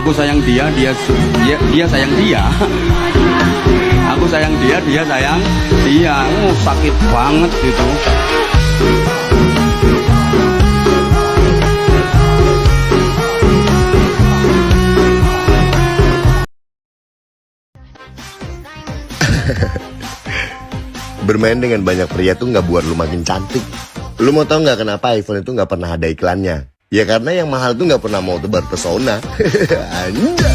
Aku sayang dia, dia sayang dia. Aku sayang dia sayang dia. Sakit banget gitu. Bermain dengan banyak pria tuh nggak buat lu makin cantik. Lu mau tau nggak kenapa iPhone itu nggak pernah ada iklannya? Ya karena yang mahal tuh nggak pernah mau tebar pesona. Anjay.